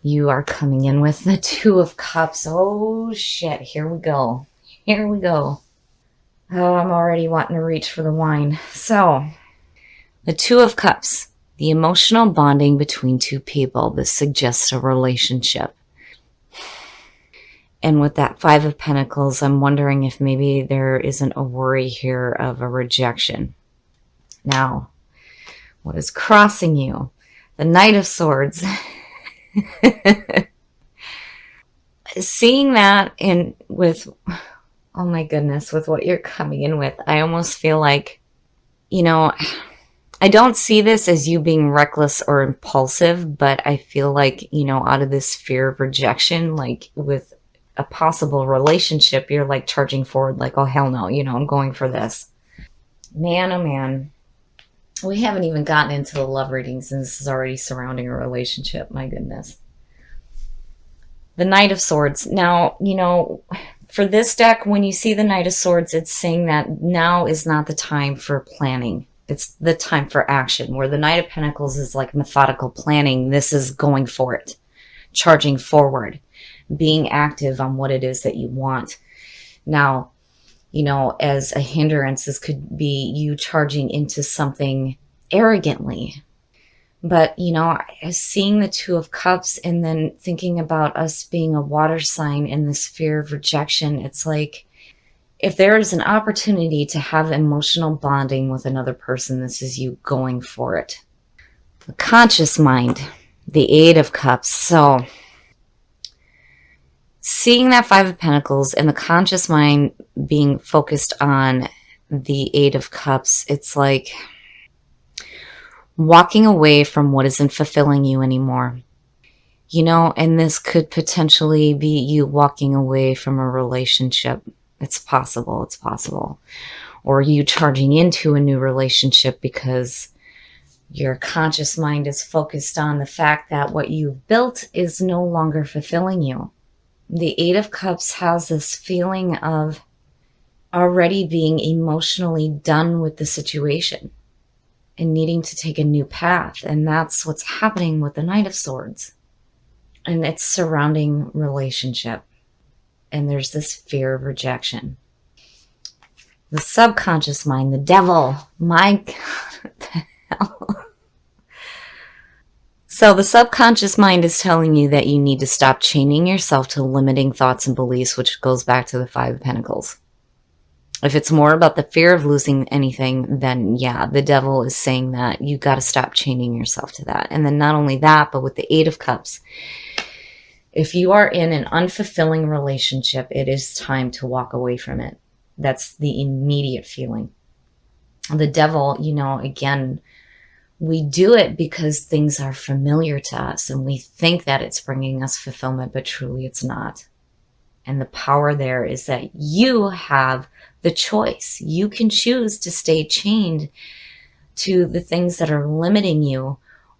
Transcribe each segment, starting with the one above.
You are coming in with the Two of Cups. Oh shit, here we go. Here we go. Oh, I'm already wanting to reach for the wine. So, the Two of Cups, the emotional bonding between two people. This suggests a relationship. And with that Five of Pentacles, I'm wondering if maybe there isn't a worry here of a rejection. Now, what is crossing you? The Knight of Swords. Seeing that in with, oh my goodness, with what you're coming in with, I almost feel like, I don't see this as you being reckless or impulsive, but I feel like, out of this fear of rejection, like with a possible relationship, you're like charging forward like, oh, hell no, I'm going for this. Man, oh man. We haven't even gotten into the love readings and this is already surrounding a relationship. My goodness. The Knight of Swords. Now, for this deck, when you see the Knight of Swords, it's saying that now is not the time for planning. It's the time for action. Where the Knight of Pentacles is like methodical planning. This is going for it. Charging forward. Being active on what it is that you want. Now, as a hindrance, this could be you charging into something arrogantly. But, seeing the Two of Cups and then thinking about us being a water sign and this fear of rejection, it's like if there is an opportunity to have emotional bonding with another person, this is you going for it. The conscious mind, the Eight of Cups. So seeing that Five of Pentacles and the conscious mind being focused on the Eight of Cups, it's like walking away from what isn't fulfilling you anymore. And this could potentially be you walking away from a relationship. It's possible. It's possible. Or you charging into a new relationship because your conscious mind is focused on the fact that what you've built is no longer fulfilling you. The Eight of Cups has this feeling of already being emotionally done with the situation and needing to take a new path. And that's what's happening with the Knight of Swords. And it's surrounding relationship. And there's this fear of rejection. The subconscious mind, the devil. My God, what the hell? So the subconscious mind is telling you that you need to stop chaining yourself to limiting thoughts and beliefs, which goes back to the Five of Pentacles. If it's more about the fear of losing anything, then yeah, the devil is saying that you got to stop chaining yourself to that. And then not only that, but with the Eight of Cups, if you are in an unfulfilling relationship, it is time to walk away from it. That's the immediate feeling. The devil, again, we do it because things are familiar to us and we think that it's bringing us fulfillment, but truly it's not. And the power there is that you have the choice. You can choose to stay chained to the things that are limiting you,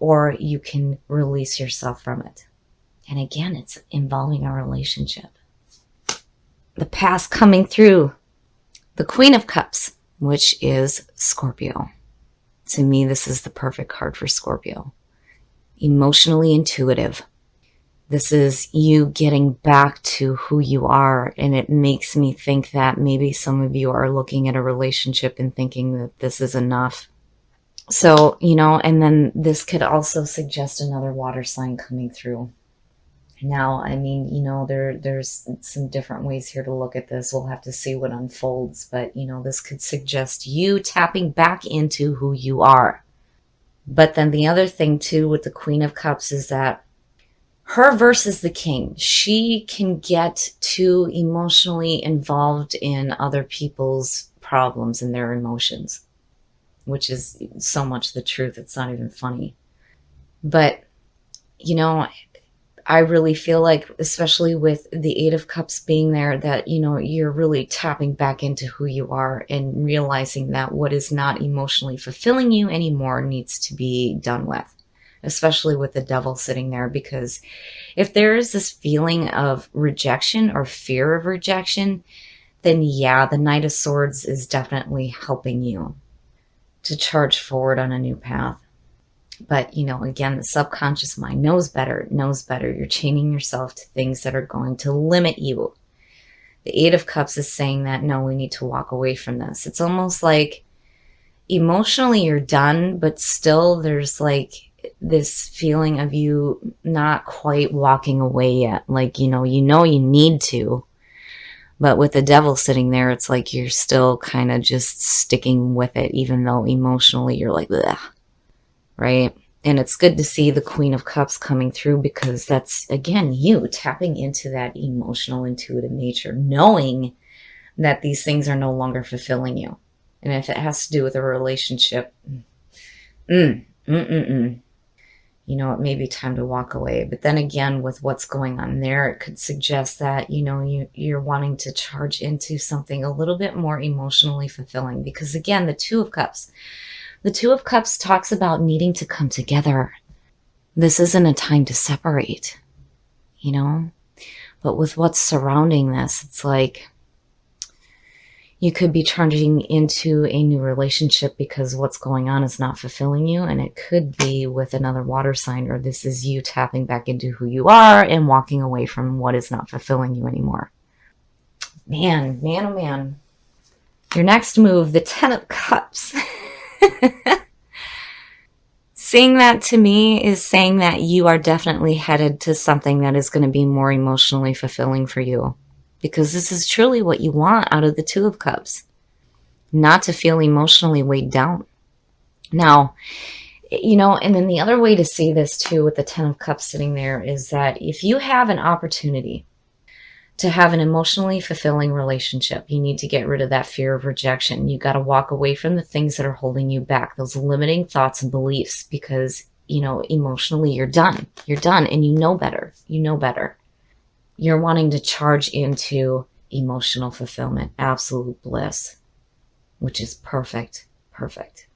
or you can release yourself from it. And again, it's involving a relationship. The past coming through. The Queen of Cups, which is Scorpio. To me, this is the perfect card for Scorpio. Emotionally intuitive. This is you getting back to who you are, and it makes me think that maybe some of you are looking at a relationship and thinking that this is enough. So, and then this could also suggest another water sign coming through. Now, I mean, there's some different ways here to look at this. We'll have to see what unfolds, but, this could suggest you tapping back into who you are. But then the other thing, too, with the Queen of Cups is that her versus the King, she can get too emotionally involved in other people's problems and their emotions, which is so much the truth. It's not even funny. But, I really feel like, especially with the Eight of Cups being there, that, you're really tapping back into who you are and realizing that what is not emotionally fulfilling you anymore needs to be done with. Especially with the devil sitting there, because if there is this feeling of rejection or fear of rejection, then yeah, the Knight of Swords is definitely helping you to charge forward on a new path. But, you know, again, the subconscious mind knows better, knows better. You're chaining yourself to things that are going to limit you. The Eight of Cups is saying that, no, we need to walk away from this. It's almost like emotionally you're done, but still there's like this feeling of you not quite walking away yet. Like, you need to. But with the Devil sitting there, it's like you're still kind of just sticking with it, even though emotionally you're like, bleh, right? And it's good to see the Queen of Cups coming through, because that's, again, you tapping into that emotional, intuitive nature, knowing that these things are no longer fulfilling you. And if it has to do with a relationship, you know, it may be time to walk away. But then again, with what's going on there, it could suggest that, you know, you're wanting to charge into something a little bit more emotionally fulfilling. Because again, the Two of Cups. The Two of Cups talks about needing to come together. This isn't a time to separate, you know? But with what's surrounding this, it's like you could be charging into a new relationship because what's going on is not fulfilling you. And it could be with another water sign, or this is you tapping back into who you are and walking away from what is not fulfilling you anymore. Man, oh man. Your next move, the Ten of Cups. Seeing that to me is saying that you are definitely headed to something that is going to be more emotionally fulfilling for you. Because this is truly what you want out of the Two of Cups. Not to feel emotionally weighed down. Now, you know, and then the other way to see this too with the Ten of Cups sitting there is that if you have an opportunity to have an emotionally fulfilling relationship, you need to get rid of that fear of rejection. You got to walk away from the things that are holding you back, those limiting thoughts and beliefs, because, you know, emotionally you're done. You're done, and you know better. You know better. You're wanting to charge into emotional fulfillment, absolute bliss, which is perfect. Perfect.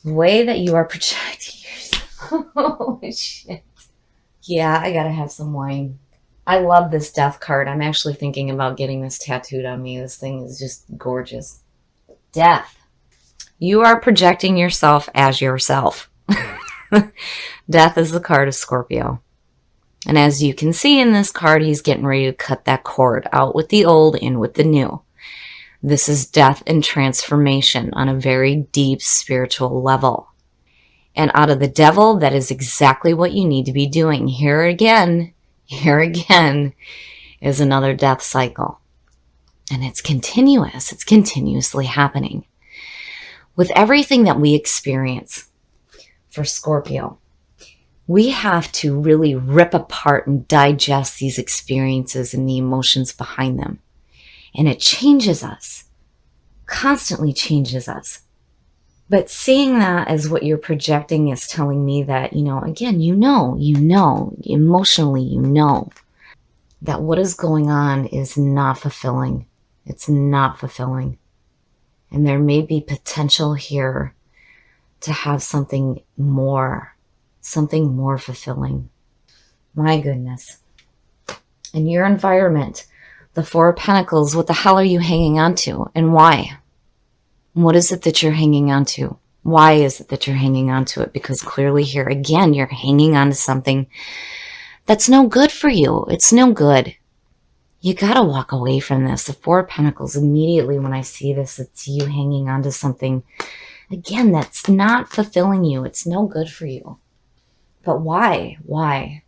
The way that you are projecting yourself. Oh, shit. Yeah, I gotta have some wine. I love this Death card. I'm actually thinking about getting this tattooed on me. This thing is just gorgeous. Death. You are projecting yourself as yourself. Death is the card of Scorpio. And as you can see in this card, he's getting ready to cut that cord out with the old, in with the new. This is death and transformation on a very deep spiritual level. And out of the Devil, that is exactly what you need to be doing. Here again is another death cycle. And it's continuous. It's continuously happening. With everything that we experience for Scorpio, we have to really rip apart and digest these experiences and the emotions behind them. And it changes us, constantly changes us. But seeing that as what you're projecting is telling me that, you know, again, you know, emotionally, you know that what is going on is not fulfilling. It's not fulfilling. And there may be potential here to have something more fulfilling. My goodness. In your environment, the Four of Pentacles, what the hell are you hanging on to, and why? What is it that you're hanging on to? Why is it that you're hanging on to it? Because clearly here, again, you're hanging on to something that's no good for you. It's no good. You got to walk away from this. The Four of Pentacles, immediately when I see this, it's you hanging on to something, again, that's not fulfilling you. It's no good for you. But why? Why?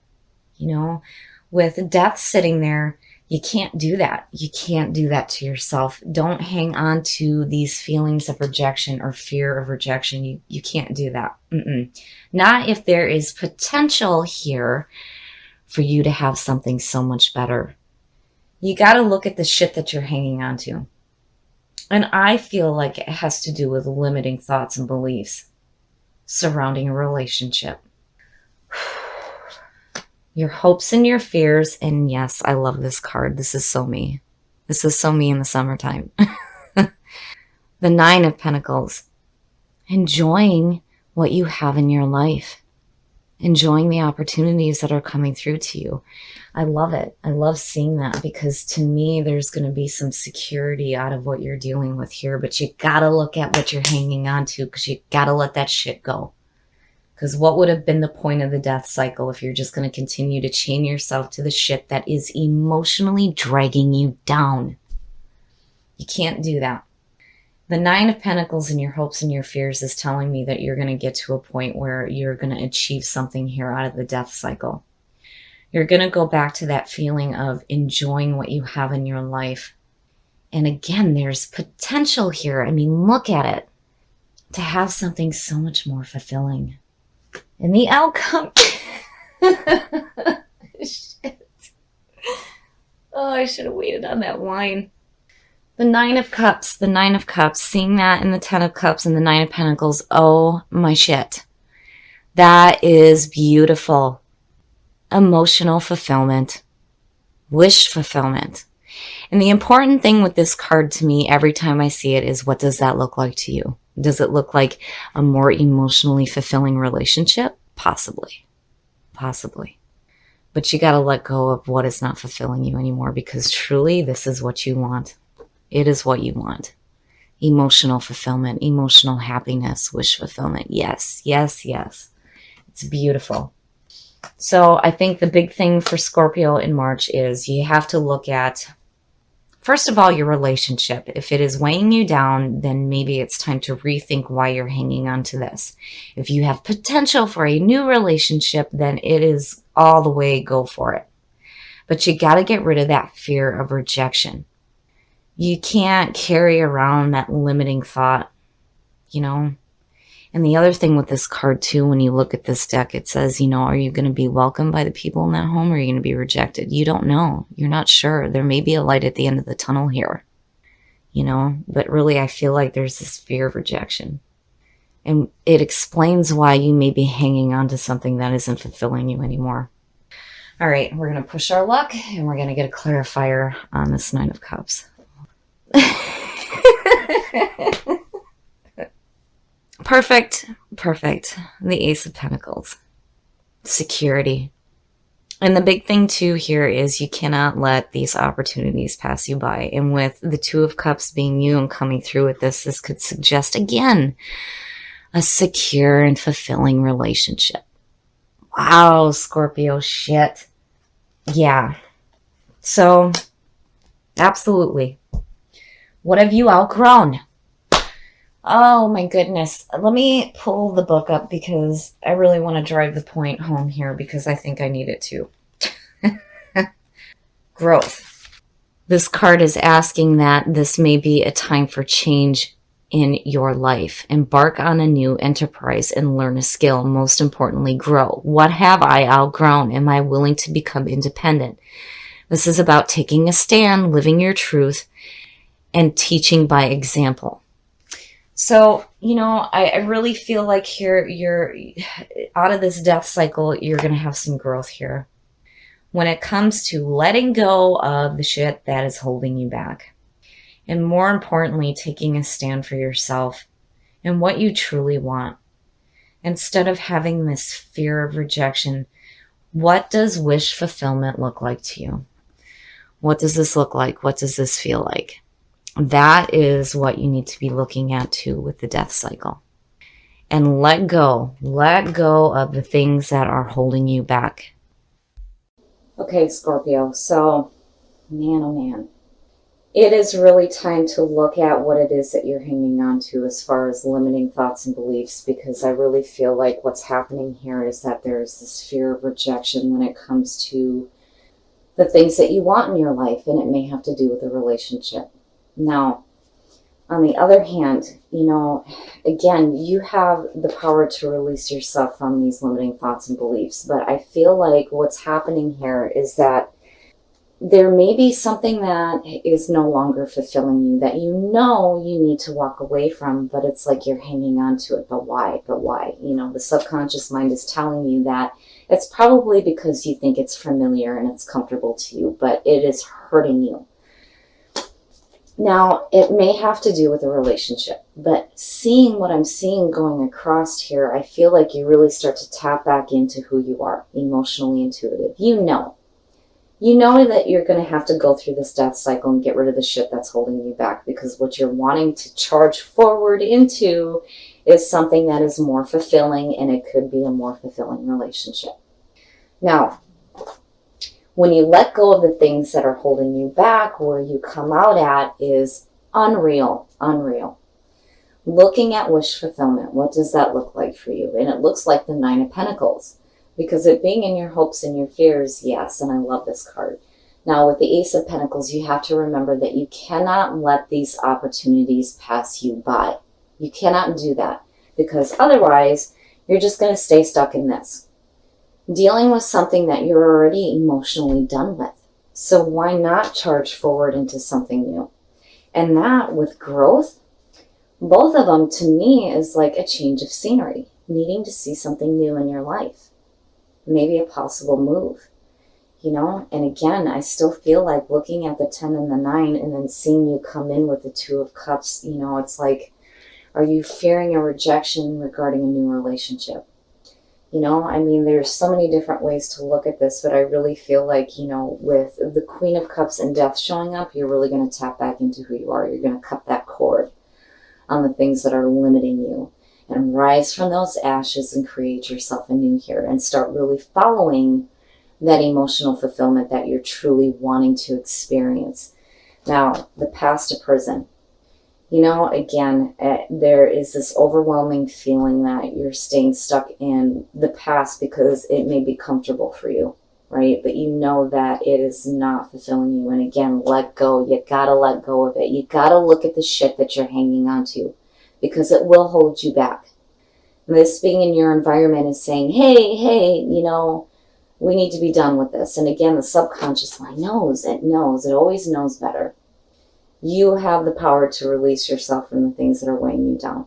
You know, with death sitting there, you can't do that. You can't do that to yourself. Don't hang on to these feelings of rejection or fear of rejection. You can't do that. Not if there is potential here for you to have something so much better. You got to look at the shit that you're hanging on to. And I feel like it has to do with limiting thoughts and beliefs surrounding a relationship. Your hopes and your fears. And yes, I love this card. This is so me. This is so me in the summertime. The Nine of Pentacles. Enjoying what you have in your life. Enjoying the opportunities that are coming through to you. I love it. I love seeing that, because to me, there's going to be some security out of what you're dealing with here. But you got to look at what you're hanging on to, because you got to let that shit go. Because what would have been the point of the death cycle if you're just going to continue to chain yourself to the shit that is emotionally dragging you down? You can't do that. The Nine of Pentacles and your hopes and your fears is telling me that you're going to get to a point where you're going to achieve something here out of the death cycle. You're going to go back to that feeling of enjoying what you have in your life. And again, there's potential here. I mean, look at it. To have something so much more fulfilling. And the outcome... Shit. Oh, I should have waited on that wine. The Nine of Cups. The Nine of Cups. Seeing that in the Ten of Cups and the Nine of Pentacles. Oh, my shit. That is beautiful. Emotional fulfillment. Wish fulfillment. And the important thing with this card to me every time I see it is, what does that look like to you? Does it look like a more emotionally fulfilling relationship? Possibly. Possibly. But you got to let go of what is not fulfilling you anymore, because truly this is what you want. It is what you want. Emotional fulfillment, emotional happiness, wish fulfillment. Yes, yes, yes. It's beautiful. So I think the big thing for Scorpio in March is you have to look at, first of all, your relationship. If it is weighing you down, then maybe it's time to rethink why you're hanging on to this. If you have potential for a new relationship, then it is all the way, go for it. But you got to get rid of that fear of rejection. You can't carry around that limiting thought, you know. And the other thing with this card too, when you look at this deck, it says, you know, are you going to be welcomed by the people in that home, or are you going to be rejected? You don't know. You're not sure. There may be a light at the end of the tunnel here, you know, but really I feel like there's this fear of rejection. And it explains why you may be hanging on to something that isn't fulfilling you anymore. All right, we're going to push our luck and we're going to get a clarifier on this Nine of Cups. Perfect. Perfect. The Ace of Pentacles. Security. And the big thing too here is you cannot let these opportunities pass you by. And with the Two of Cups being you and coming through with this, this could suggest again a secure and fulfilling relationship. Wow, Scorpio, shit. Yeah. So, absolutely. What have you outgrown? Oh my goodness. Let me pull the book up because I really want to drive the point home here, because I think I need it to. Growth. This card is asking that this may be a time for change in your life. Embark on a new enterprise and learn a skill. Most importantly, grow. What have I outgrown? Am I willing to become independent? This is about taking a stand, living your truth, and teaching by example. So, you know, I really feel like here you're out of this death cycle, you're going to have some growth here when it comes to letting go of the shit that is holding you back. And more importantly, taking a stand for yourself and what you truly want. Instead of having this fear of rejection, what does wish fulfillment look like to you? What does this look like? What does this feel like? That is what you need to be looking at too with the death cycle. And let go of the things that are holding you back. Okay, Scorpio, so man, oh man. It is really time to look at what it is that you're hanging on to as far as limiting thoughts and beliefs, because I really feel like what's happening here is that there's this fear of rejection when it comes to the things that you want in your life, and it may have to do with a relationship. Now, on the other hand, you know, again, you have the power to release yourself from these limiting thoughts and beliefs. But I feel like what's happening here is that there may be something that is no longer fulfilling you, that you know you need to walk away from, but it's like you're hanging on to it. But why? But why? You know, the subconscious mind is telling you that it's probably because you think it's familiar and it's comfortable to you, but it is hurting you. Now, it may have to do with a relationship, but seeing what I'm seeing going across here, I feel like you really start to tap back into who you are, emotionally intuitive. You know that you're going to have to go through this death cycle and get rid of the shit that's holding you back, because what you're wanting to charge forward into is something that is more fulfilling, and it could be a more fulfilling relationship. Now, when you let go of the things that are holding you back, where you come out at is unreal. Looking at wish fulfillment, what does that look like for you? And it looks like the Nine of Pentacles, because it being in your hopes and your fears, yes, and I love this card. Now, with the Ace of Pentacles, you have to remember that you cannot let these opportunities pass you by. You cannot do that, because otherwise you're just going to stay stuck in this, dealing with something that you're already emotionally done with. So why not charge forward into something new? And that, with growth, both of them to me is like a change of scenery, needing to see something new in your life, maybe a possible move, you know. And again, I still feel like looking at the 10 and the 9 and then seeing you come in with the 2 of Cups, you know, it's like, are you fearing a rejection regarding a new relationship? You know, I mean, there's so many different ways to look at this, but I really feel like, you know, with the Queen of Cups and Death showing up, you're really going to tap back into who you are. You're going to cut that cord on the things that are limiting you and rise from those ashes and create yourself anew here and start really following that emotional fulfillment that you're truly wanting to experience. Now, the path to prison. You know, again, there is this overwhelming feeling that you're staying stuck in the past because it may be comfortable for you, right? But you know that it is not fulfilling you. And again, let go. You gotta let go of it. You gotta look at the shit that you're hanging on to, because it will hold you back. And this being in your environment is saying, hey, you know, we need to be done with this. And again, the subconscious mind knows. It always knows better. You have the power to release yourself from the things that are weighing you down.